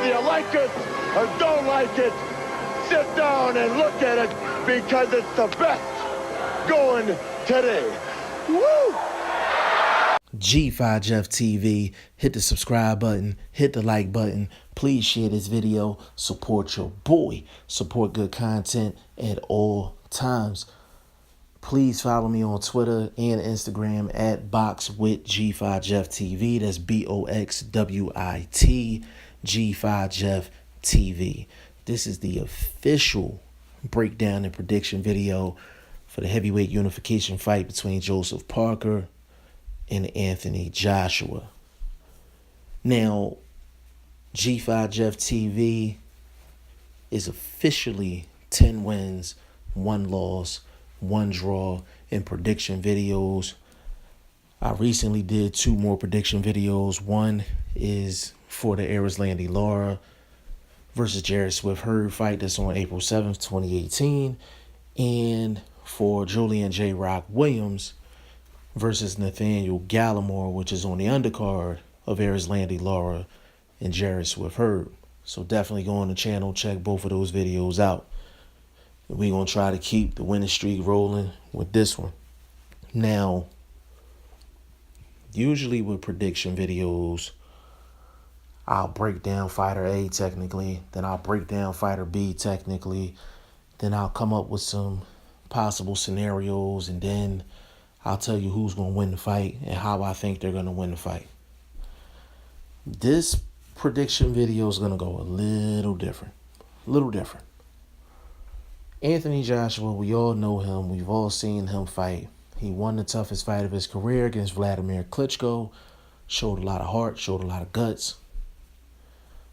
Whether you like it or don't like it, sit down and look at it because it's the best going today. Woo! G5 Jeff TV, hit the subscribe button, hit the like button. Please share this video. Support your boy. Support good content at all times. Please follow me on Twitter and Instagram at BoxWithG5 Jeff TV. That's BOXWIT G5 Jeff TV. This is the official breakdown and prediction video for the heavyweight unification fight between Joseph Parker and Anthony Joshua. Now, G5 Jeff TV is officially 10 wins, 1 loss, 1 draw in prediction videos. I recently did 2 more prediction videos. One is for the Erislandy Lara versus Jarrett Swift Hurd fight that's on April 7th, 2018. And for Julian J. Rock Williams versus Nathaniel Gallimore, which is on the undercard of Erislandy Lara and Jarrett Swift Hurd. So definitely go on the channel, check both of those videos out. We're going to try to keep the winning streak rolling with this one. Now, usually with prediction videos, I'll break down fighter A technically, then I'll break down fighter B technically, then I'll come up with some possible scenarios, and then I'll tell you who's going to win the fight and how I think they're going to win the fight. This prediction video is going to go a little different. Anthony Joshua, we all know him. We've all seen him fight. He won the toughest fight of his career against Vladimir Klitschko. Showed a lot of heart, showed a lot of guts.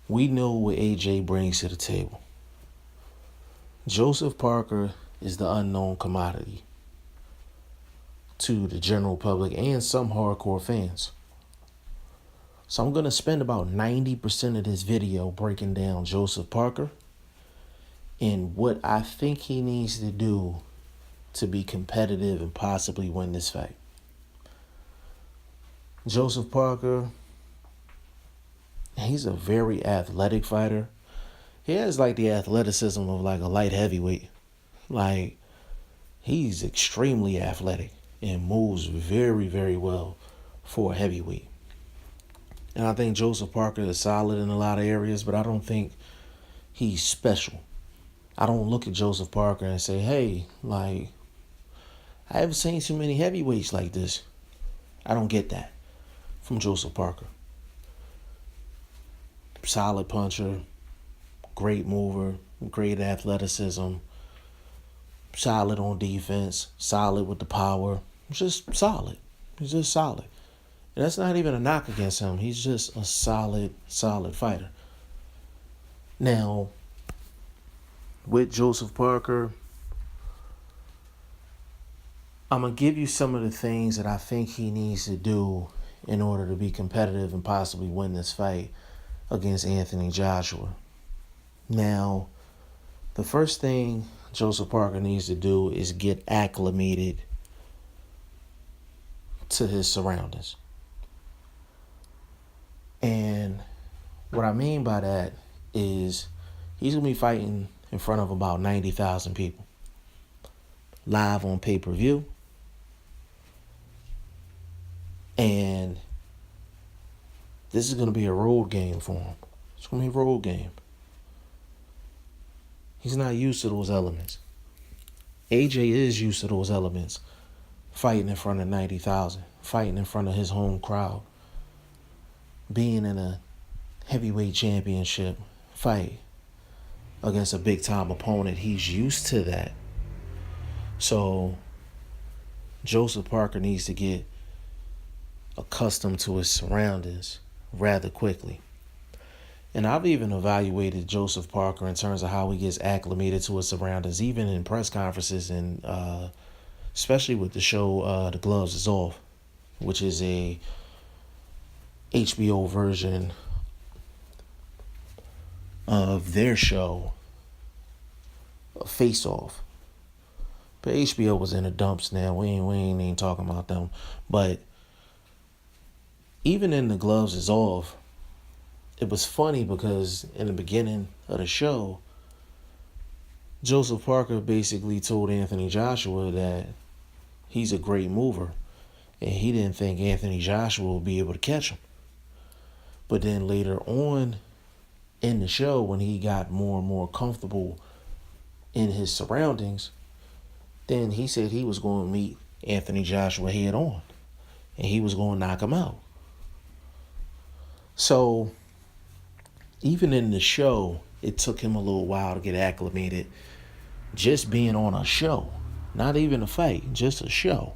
We know what AJ brings to the table. Joseph Parker is the unknown commodity to the general public and some hardcore fans. So I'm going to spend about 90% of this video breaking down Joseph Parker and what I think he needs to do to be competitive and possibly win this fight. Joseph Parker, he's a very athletic fighter. He has like the athleticism of like a light heavyweight. Like, he's extremely athletic and moves very, very well for a heavyweight. And I think Joseph Parker is solid in a lot of areas, but I don't think he's special. I don't look at Joseph Parker and say, hey, like, I haven't seen too many heavyweights like this. I don't get that from Joseph Parker. Solid puncher, great mover, great athleticism, solid on defense, solid with the power. Just solid. He's just solid. And that's not even a knock against him. He's just a solid fighter. Now, with Joseph Parker, I'm going to give you some of the things that I think he needs to do in order to be competitive and possibly win this fight against Anthony Joshua. Now, the first thing Joseph Parker needs to do is get acclimated to his surroundings. And what I mean by that is he's going to be fighting in front of about 90,000 people. Live on pay-per-view. And this is going to be a road game for him. It's going to be a road game. He's not used to those elements. AJ is used to those elements. Fighting in front of 90,000. Fighting in front of his home crowd. Being in a heavyweight championship fight against a big-time opponent. He's used to that. So Joseph Parker needs to get accustomed to his surroundings rather quickly. And I've even evaluated Joseph Parker in terms of how he gets acclimated to his surroundings, even in press conferences and especially with the show The Gloves Is Off, which is a HBO version of their show, Face Off. But HBO was in the dumps now. We ain't even talking about them. But even in The Gloves Is Off, it was funny because in the beginning of the show, Joseph Parker basically told Anthony Joshua that he's a great mover, and he didn't think Anthony Joshua would be able to catch him. But then later on in the show, when he got more and more comfortable in his surroundings, then he said he was going to meet Anthony Joshua head on, and he was going to knock him out. So even in the show, it took him a little while to get acclimated just being on a show. Not even a fight, just a show.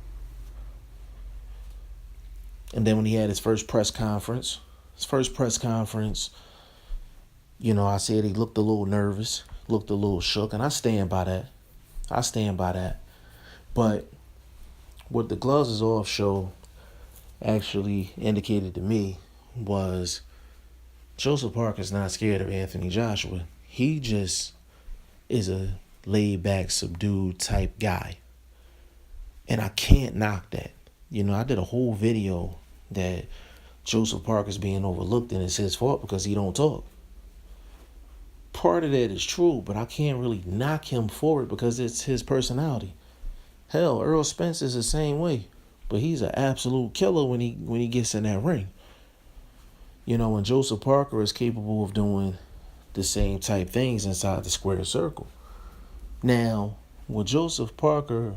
And then when he had his first press conference, I said he looked a little nervous, looked a little shook, and I stand by that. But what the Gloves is Off show actually indicated to me was Joseph Parker's not scared of Anthony Joshua. He just is a laid-back, subdued type guy. And I can't knock that. I did a whole video that Joseph Parker's being overlooked and it's his fault because he don't talk. Part of that is true, but I can't really knock him for it because it's his personality. Hell, Earl Spence is the same way, but he's an absolute killer when he gets in that ring. And Joseph Parker is capable of doing the same type things inside the square circle. Now, with Joseph Parker,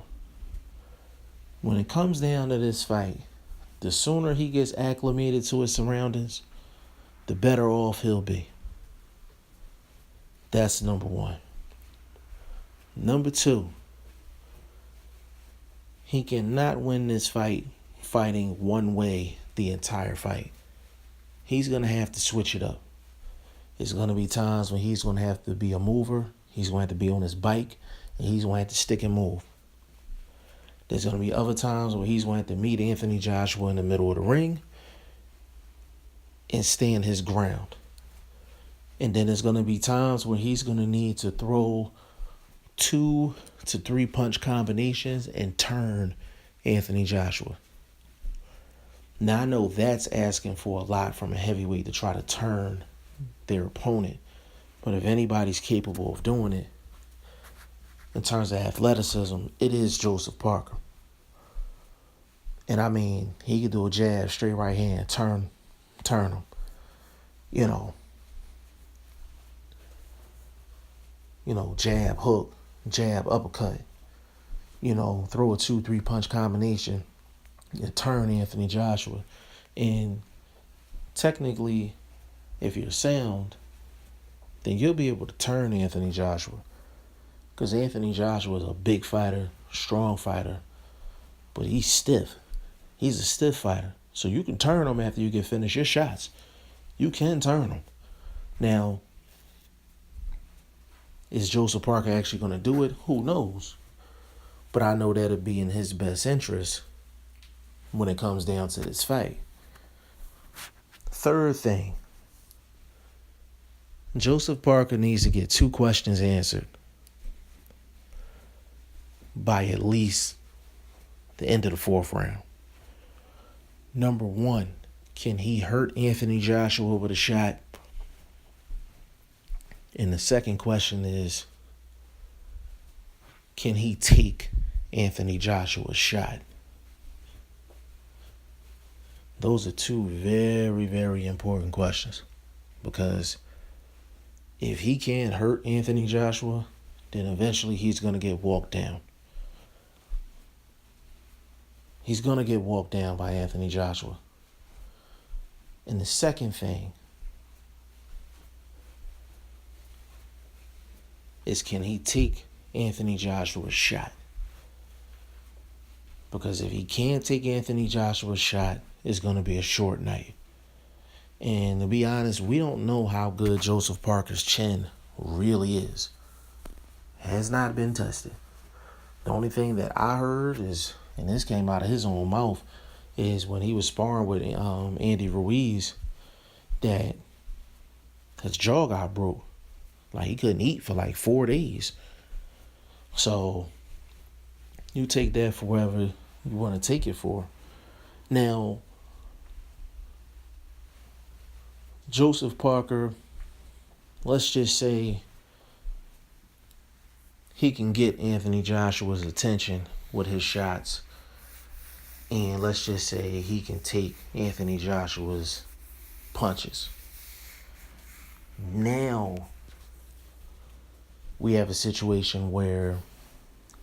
when it comes down to this fight, the sooner he gets acclimated to his surroundings, the better off he'll be. That's number one. Number two, he cannot win this fight fighting one way the entire fight. He's going to have to switch it up. There's going to be times when he's going to have to be a mover. He's going to have to be on his bike, and he's going to have to stick and move. There's going to be other times where he's going to have to meet Anthony Joshua in the middle of the ring and stand his ground. And then there's going to be times where he's going to need to throw 2 to 3 punch combinations and turn Anthony Joshua. Now, I know that's asking for a lot from a heavyweight to try to turn their opponent. But if anybody's capable of doing it, in terms of athleticism, it is Joseph Parker. And I mean, he could do a jab, straight right hand, turn him. Jab, hook, jab, uppercut. Throw a 2-3 punch combination, turn Anthony Joshua. And technically, if you're sound, then you'll be able to turn Anthony Joshua. Because Anthony Joshua is a big fighter, strong fighter, but he's stiff. He's a stiff fighter. So you can turn him after you get finished your shots. You can turn him. Now, is Joseph Parker actually going to do it? Who knows? But I know that'll be in his best interest when it comes down to this fight. Third thing, Joseph Parker needs to get 2 questions answered by at least the end of the 4th round. Number 1, can he hurt Anthony Joshua with a shot? And the second question is, can he take Anthony Joshua's shot? Those are 2 very, very important questions. Because if he can't hurt Anthony Joshua, then eventually he's going to get walked down. He's going to get walked down by Anthony Joshua. And the second thing is, can he take Anthony Joshua's shot? Because if he can't take Anthony Joshua's shot, it's going to be a short night. And to be honest, we don't know how good Joseph Parker's chin really is. It has not been tested. The only thing that I heard is, and this came out of his own mouth, is when he was sparring with Andy Ruiz, that his jaw got broke. Like, he couldn't eat for like 4 days. So you take that for wherever you want to take it for. Now, Joseph Parker, let's just say he can get Anthony Joshua's attention with his shots. And let's just say he can take Anthony Joshua's punches. Now we have a situation where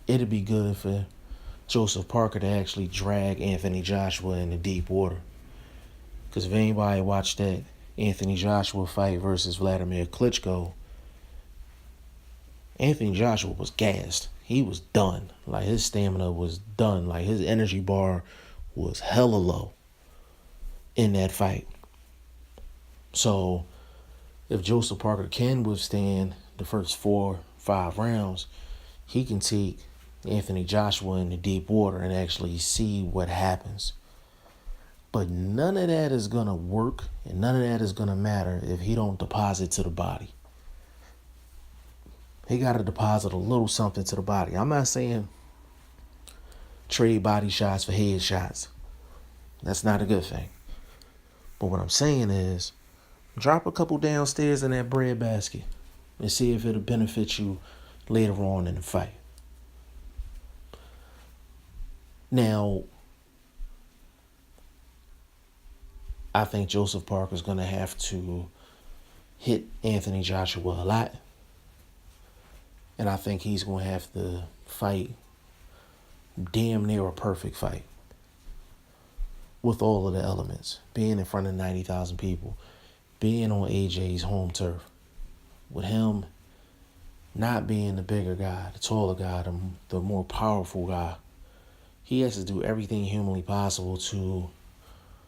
it'd be good for Joseph Parker to actually drag Anthony Joshua into deep water. Because if anybody watched that Anthony Joshua fight versus Vladimir Klitschko, Anthony Joshua was gassed. He was done. Like, his stamina was done. Like, his energy bar was hella low in that fight. So, if Joseph Parker can withstand the first 4-5 rounds, he can take Anthony Joshua into deep water and actually see what happens. But none of that is going to work, and none of that is going to matter if he don't deposit to the body. He got to deposit a little something to the body. I'm not saying trade body shots for head shots. That's not a good thing. But what I'm saying is, drop a couple downstairs in that bread basket and see if it'll benefit you later on in the fight. Now, I think Joseph Parker's going to have to hit Anthony Joshua a lot. And I think he's going to have to fight damn near a perfect fight with all of the elements. Being in front of 90,000 people. Being on AJ's home turf. With him not being the bigger guy, the taller guy, the more powerful guy. He has to do everything humanly possible to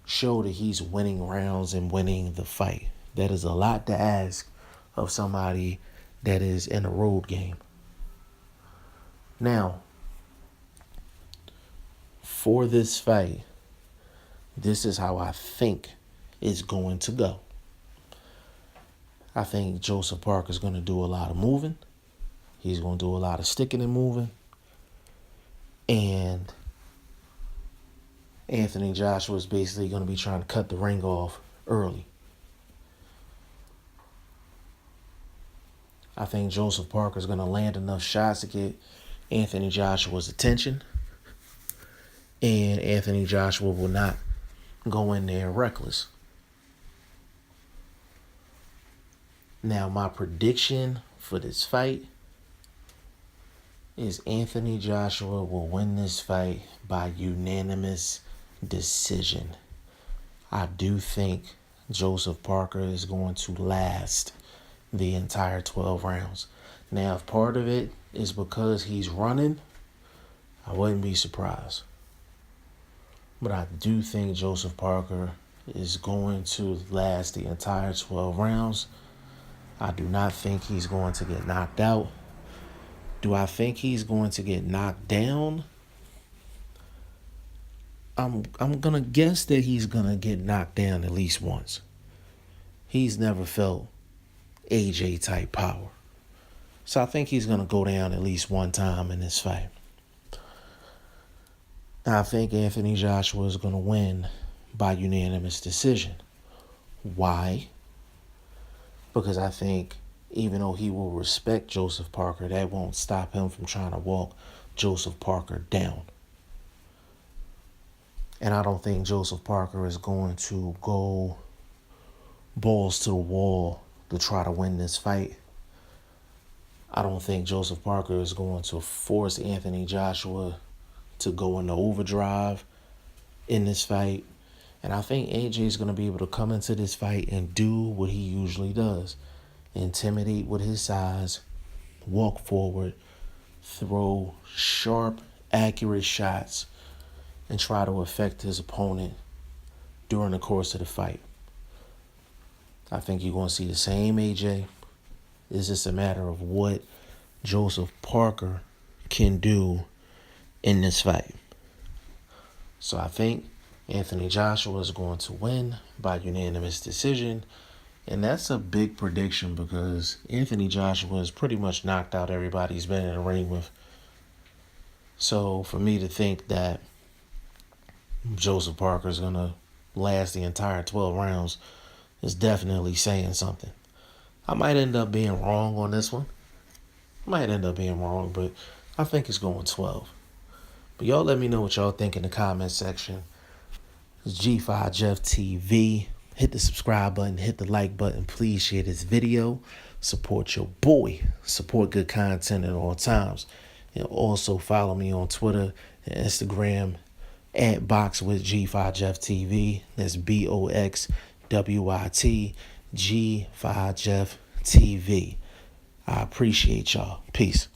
show that he's winning rounds and winning the fight. That is a lot to ask of somebody that is in a road game. Now, for this fight, this is how I think it's going to go. I think Joseph Parker is going to do a lot of moving. He's going to do a lot of sticking and moving. And Anthony Joshua is basically going to be trying to cut the ring off early. I think Joseph Parker is going to land enough shots to get Anthony Joshua's attention. And Anthony Joshua will not go in there reckless. Now, my prediction for this fight is Anthony Joshua will win this fight by unanimous decision. I do think Joseph Parker is going to last the entire 12 rounds. Now, if part of it is because he's running, I wouldn't be surprised. But I do think Joseph Parker is going to last the entire 12 rounds. I do not think he's going to get knocked out. Do I think he's going to get knocked down? I'm going to guess that he's going to get knocked down at least once. He's never felt AJ type power. So I think he's going to go down at least one time in this fight. Now, I think Anthony Joshua is going to win by unanimous decision. Why? Because I think even though he will respect Joseph Parker, that won't stop him from trying to walk Joseph Parker down. And I don't think Joseph Parker is going to go balls to the wall to try to win this fight. I don't think Joseph Parker is going to force Anthony Joshua to go into overdrive in this fight. And I think AJ is going to be able to come into this fight and do what he usually does. Intimidate with his size, walk forward, throw sharp, accurate shots, and try to affect his opponent during the course of the fight. I think you're going to see the same AJ. It's just a matter of what Joseph Parker can do in this fight. So I think Anthony Joshua is going to win by unanimous decision. And that's a big prediction because Anthony Joshua has pretty much knocked out everybody he's been in the ring with. So for me to think that Joseph Parker is going to last the entire 12 rounds, is definitely saying something. I might end up being wrong on this one. Might end up being wrong, but I think it's going 12. But y'all let me know what y'all think in the comment section. It's G5 Jeff TV. Hit the subscribe button, hit the like button. Please share this video. Support your boy. Support good content at all times. And also follow me on Twitter and Instagram at BoxWithG5 Jeff TV. That's BOXWIT G5 Jeff TV. I appreciate y'all. Peace.